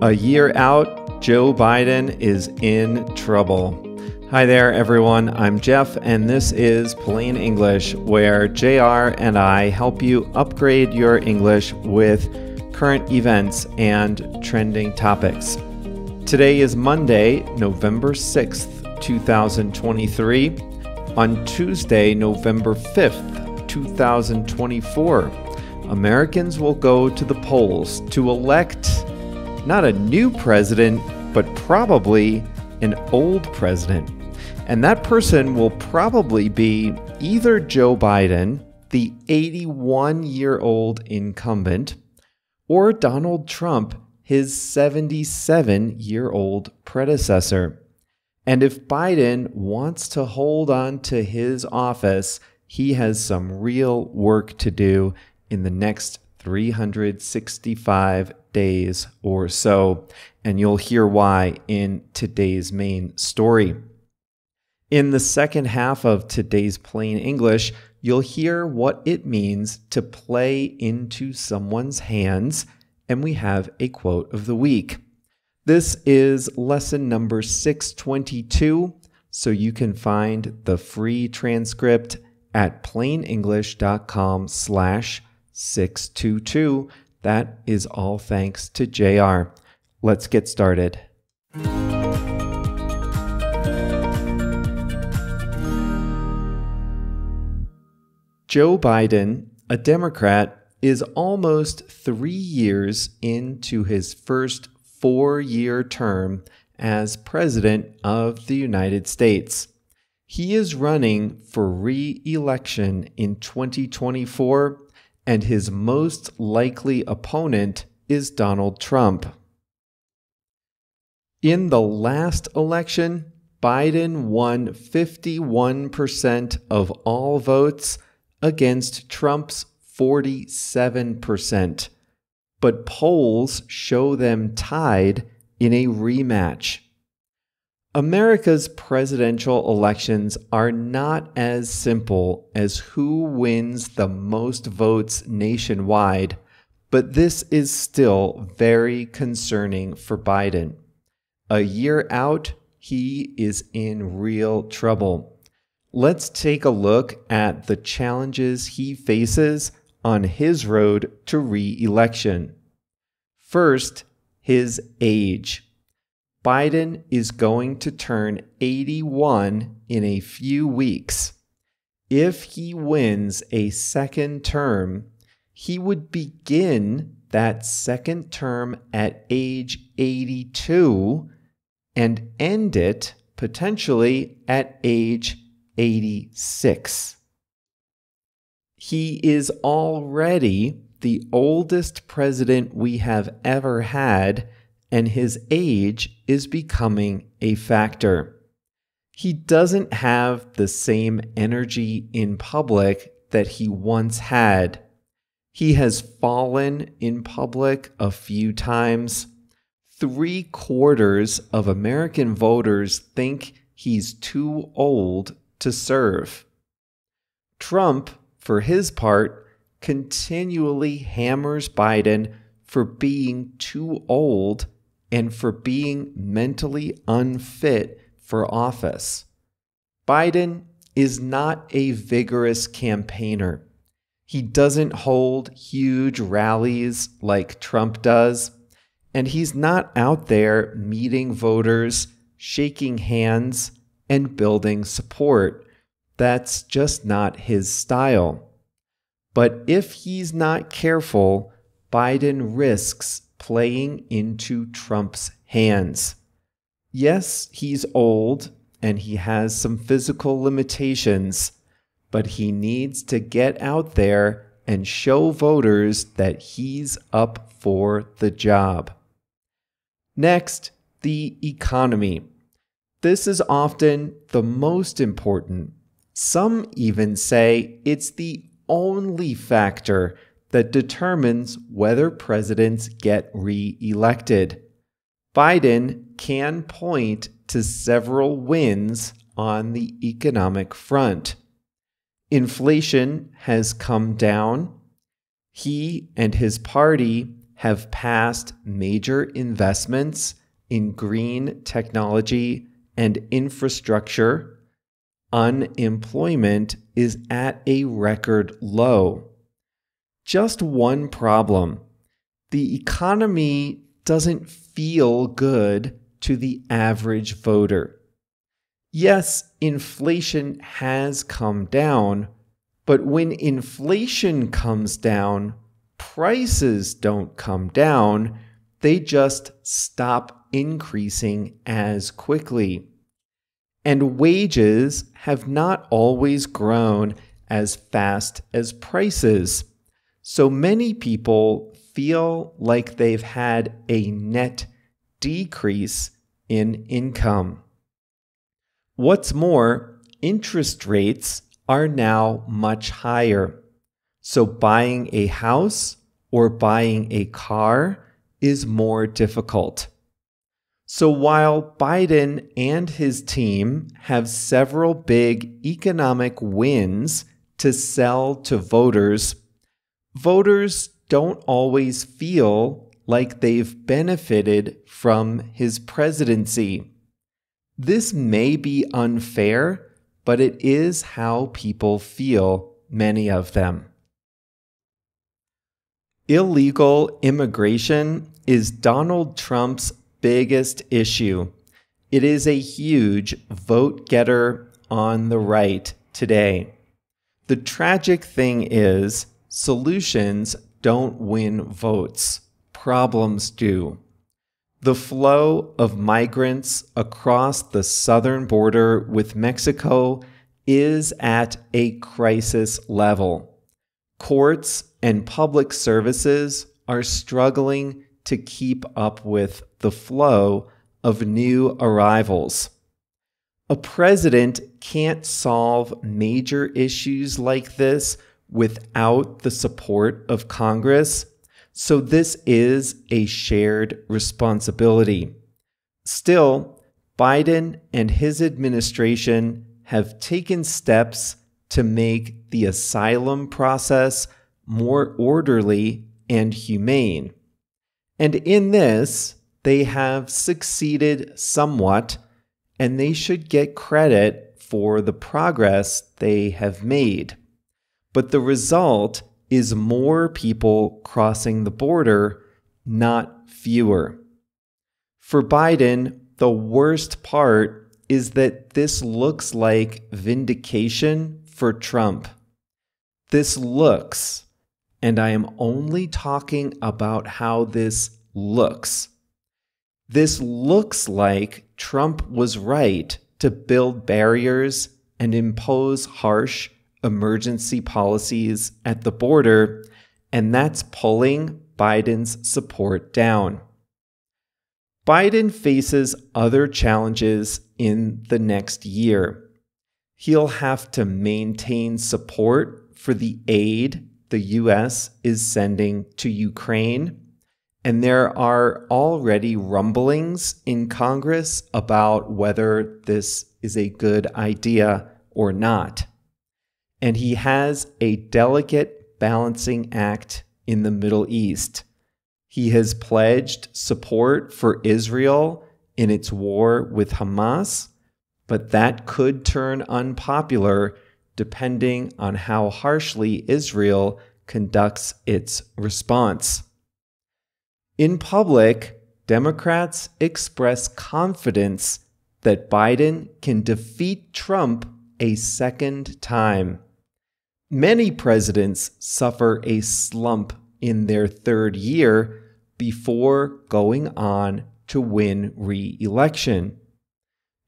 A year out, Joe Biden is in trouble. Hi there, everyone. I'm Jeff, and this is Plain English, where JR and I help you upgrade your English with current events and trending topics. Today is Monday, November 6th, 2023. On Tuesday, November 5th, 2024, Americans will go to the polls to elect not a new president, but probably an old president. And that person will probably be either Joe Biden, the 81-year-old incumbent, or Donald Trump, his 77-year-old predecessor. And if Biden wants to hold on to his office, he has some real work to do in the next 365 days or so, and you'll hear why in today's main story. In the second half of today's Plain English, you'll hear what it means to play into someone's hands, and we have a quote of the week. This is lesson number 622, so you can find the free transcript at plainenglish.com/622. That is all thanks to JR. Let's get started. Joe Biden, a Democrat, is almost 3 years into his first 4-year term as President of the United States. He is running for re-election in 2024, and his most likely opponent is Donald Trump. In the last election, Biden won 51% of all votes against Trump's 47%, but polls show them tied in a rematch. America's presidential elections are not as simple as who wins the most votes nationwide, but this is still very concerning for Biden. A year out, he is in real trouble. Let's take a look at the challenges he faces on his road to re-election. First, his age. Biden is going to turn 81 in a few weeks. If he wins a second term, he would begin that second term at age 82 and end it potentially at age 86. He is already the oldest president we have ever had, and his age is becoming a factor. He doesn't have the same energy in public that he once had. He has fallen in public a few times. 3/4 of American voters think he's too old to serve. Trump, for his part, continually hammers Biden for being too old and for being mentally unfit for office. Biden is not a vigorous campaigner. He doesn't hold huge rallies like Trump does, and he's not out there meeting voters, shaking hands, and building support. That's just not his style. But if he's not careful, Biden risks playing into Trump's hands. Yes, he's old and he has some physical limitations, but he needs to get out there and show voters that he's up for the job. Next, the economy. This is often the most important. Some even say it's the only factor that determines whether presidents get re-elected. Biden can point to several wins on the economic front. Inflation has come down. He and his party have passed major investments in green technology and infrastructure, unemployment is at a record low. Just one problem: the economy doesn't feel good to the average voter. Yes, inflation has come down, but when inflation comes down, prices don't come down, they just stop increasing as quickly. And wages have not always grown as fast as prices. So many people feel like they've had a net decrease in income. What's more, interest rates are now much higher. So buying a house or buying a car is more difficult. So while Biden and his team have several big economic wins to sell to voters, voters don't always feel like they've benefited from his presidency. This may be unfair, but it is how people feel, many of them. Illegal immigration is Donald Trump's biggest issue. It is a huge vote getter on the right today. The tragic thing is, solutions don't win votes. Problems do. The flow of migrants across the southern border with Mexico is at a crisis level. Courts and public services are struggling to keep up with the flow of new arrivals. A president can't solve major issues like this without the support of Congress, so this is a shared responsibility. Still, Biden and his administration have taken steps to make the asylum process more orderly and humane. And in this, they have succeeded somewhat, and they should get credit for the progress they have made. But the result is more people crossing the border, not fewer. For Biden, the worst part is that this looks like vindication for Trump. This looks, and I am only talking about how this looks. This looks like Trump was right to build barriers and impose harsh emergency policies at the border, and that's pulling Biden's support down. Biden faces other challenges in the next year. He'll have to maintain support for the aid the U.S. is sending to Ukraine, and there are already rumblings in Congress about whether this is a good idea or not. And he has a delicate balancing act in the Middle East. He has pledged support for Israel in its war with Hamas, but that could turn unpopular depending on how harshly Israel conducts its response. In public, Democrats express confidence that Biden can defeat Trump a second time. Many presidents suffer a slump in their third year before going on to win re-election.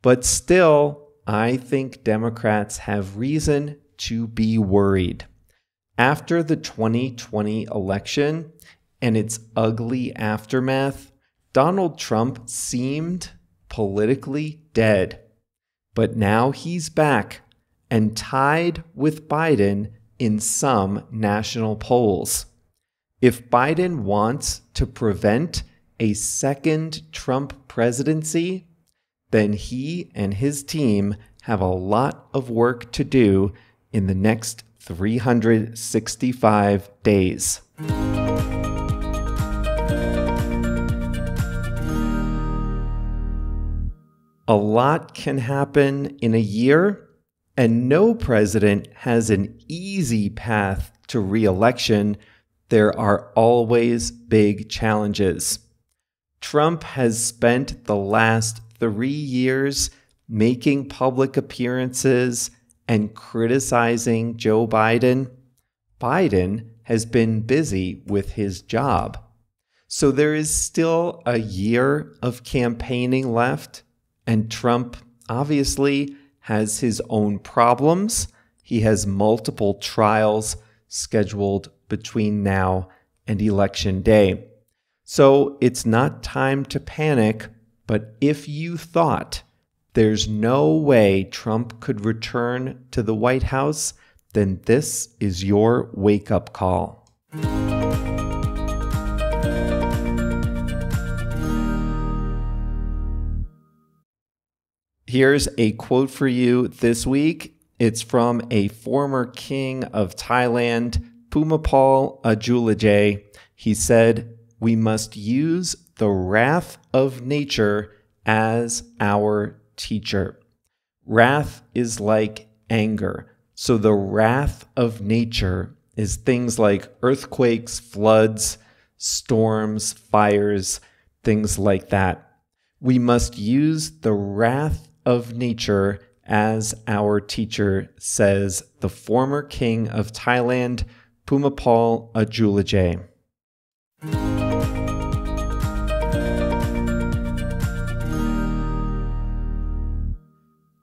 But still, I think Democrats have reason to be worried. After the 2020 election and its ugly aftermath, Donald Trump seemed politically dead. But now he's back and tied with Biden in some national polls. If Biden wants to prevent a second Trump presidency, then he and his team have a lot of work to do in the next 365 days. A lot can happen in a year, and no president has an easy path to re-election. There are always big challenges. Trump has spent the last 3 years making public appearances and criticizing Joe Biden. Biden has been busy with his job. So there is still a year of campaigning left, and Trump obviously has his own problems. He has multiple trials scheduled between now and Election Day. So it's not time to panic, but if you thought there's no way Trump could return to the White House, then this is your wake-up call. Here's a quote for you this week. It's from a former king of Thailand, Bhumibol Adulyadej. He said, "We must use the wrath of nature as our teacher." Wrath is like anger. So the wrath of nature is things like earthquakes, floods, storms, fires, things like that. We must use the wrath of nature as our teacher, says the former king of Thailand, Bhumibol Adulyadej.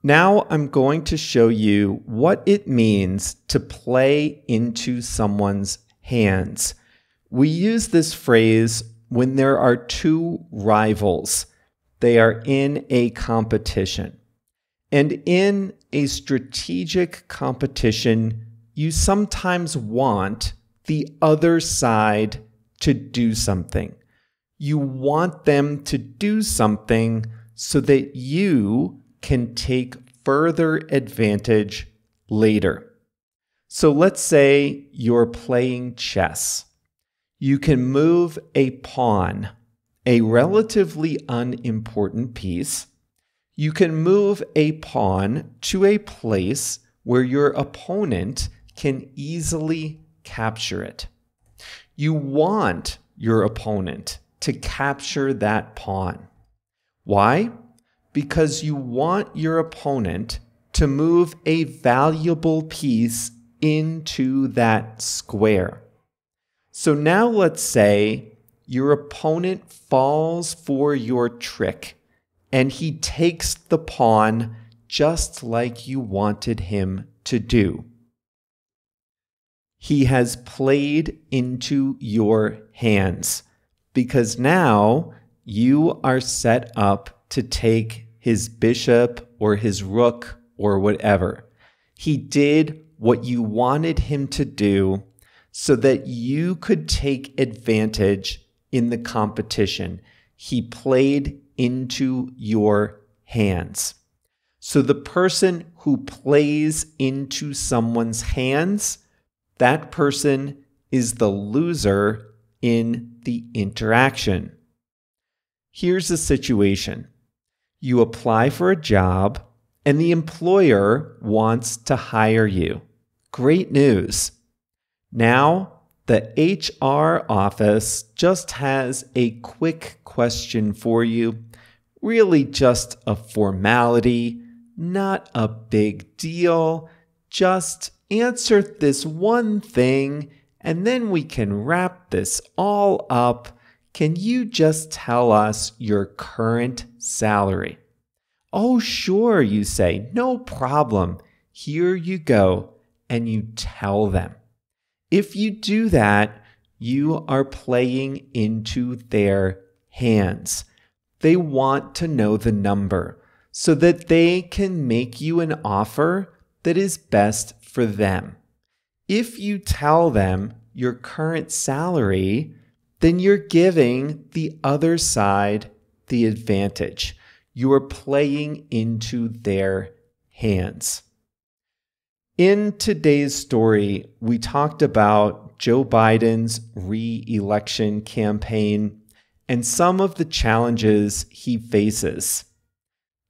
Now I'm going to show you what it means to play into someone's hands. We use this phrase when there are two rivals. They are in a competition. And in a strategic competition, you sometimes want the other side to do something. You want them to do something so that you can take further advantage later. So let's say you're playing chess. You can move a pawn, a relatively unimportant piece. You can move a pawn to a place where your opponent can easily capture it. You want your opponent to capture that pawn. Why? Because you want your opponent to move a valuable piece into that square. So now let's say your opponent falls for your trick and he takes the pawn just like you wanted him to do. He has played into your hands because now you are set up to take his bishop or his rook or whatever. He did what you wanted him to do so that you could take advantage in the competition. He played into your hands. So the person who plays into someone's hands, that person is the loser in the interaction. Here's the situation. You apply for a job and the employer wants to hire you. Great news. Now, the HR office just has a quick question for you. Really just a formality, not a big deal. Just answer this one thing and then we can wrap this all up. Can you just tell us your current salary? Oh, sure, you say. No problem. Here you go. And you tell them. If you do that, you are playing into their hands. They want to know the number so that they can make you an offer that is best for them. If you tell them your current salary, then you're giving the other side the advantage. You are playing into their hands. In today's story, we talked about Joe Biden's re-election campaign and some of the challenges he faces.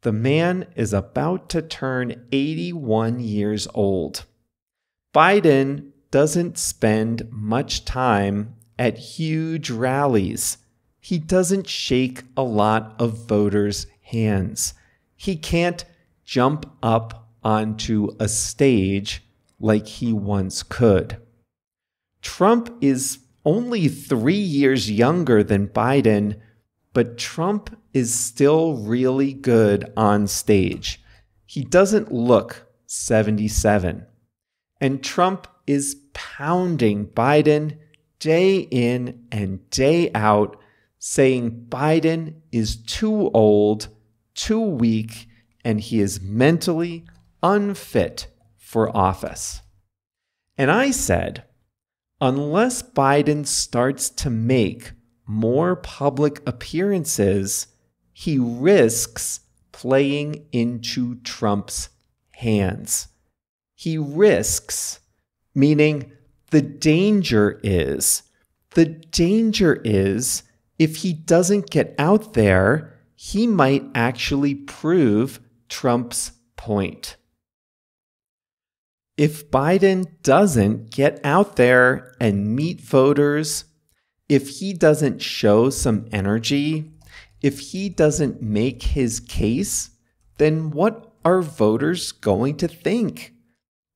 The man is about to turn 81 years old. Biden doesn't spend much time at huge rallies. He doesn't shake a lot of voters' hands. He can't jump up onto a stage like he once could. Trump is only 3 years younger than Biden, but Trump is still really good on stage. He doesn't look 77. And Trump is pounding Biden day in and day out, saying Biden is too old, too weak, and he is mentally unfit for office. And I said, unless Biden starts to make more public appearances, he risks playing into Trump's hands. He risks, meaning the danger is if he doesn't get out there, he might actually prove Trump's point. If Biden doesn't get out there and meet voters, if he doesn't show some energy, if he doesn't make his case, then what are voters going to think?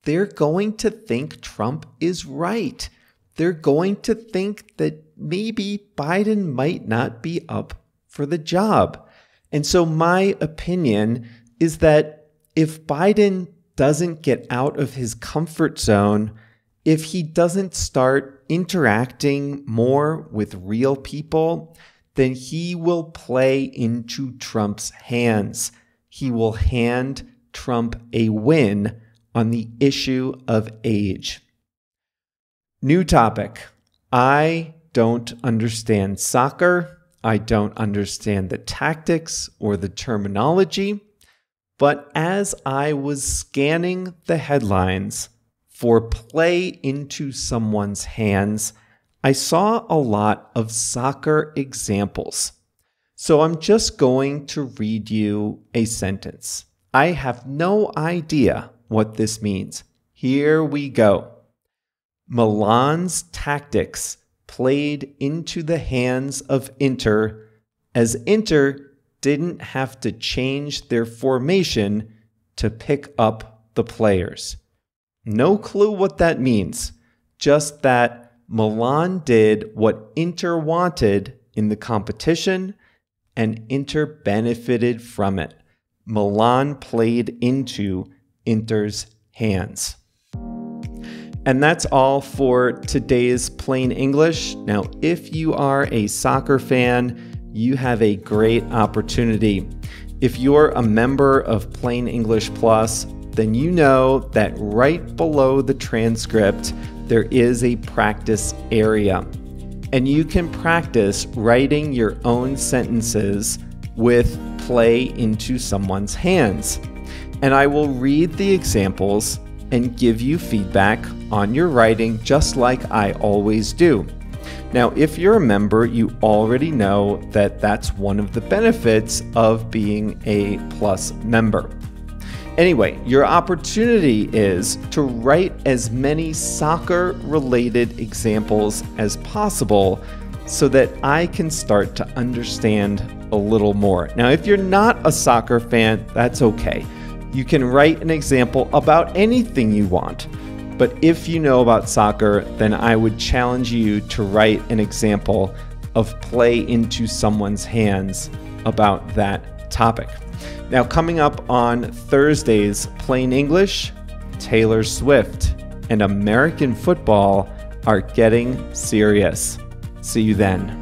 They're going to think Trump is right. They're going to think that maybe Biden might not be up for the job. And so my opinion is that if Biden doesn't get out of his comfort zone, if he doesn't start interacting more with real people, then he will play into Trump's hands. He will hand Trump a win on the issue of age. New topic. I don't understand soccer. I don't understand the tactics or the terminology. But as I was scanning the headlines for play into someone's hands, I saw a lot of soccer examples. So I'm just going to read you a sentence. I have no idea what this means. Here we go. Milan's tactics played into the hands of Inter, as Inter didn't have to change their formation to pick up the players. No clue what that means, just that Milan did what Inter wanted in the competition, and Inter benefited from it. Milan played into Inter's hands. And that's all for today's Plain English. Now, if you are a soccer fan, you have a great opportunity. If you're a member of Plain English Plus, then you know that right below the transcript, there is a practice area. And you can practice writing your own sentences with play into someone's hands. And I will read the examples and give you feedback on your writing just like I always do. Now, if you're a member, you already know that that's one of the benefits of being a Plus member. Anyway, your opportunity is to write as many soccer-related examples as possible so that I can start to understand a little more. Now, if you're not a soccer fan, that's okay. You can write an example about anything you want. But if you know about soccer, then I would challenge you to write an example of play into someone's hands about that topic. Now, coming up on Thursday's Plain English, Taylor Swift and American football are getting serious. See you then.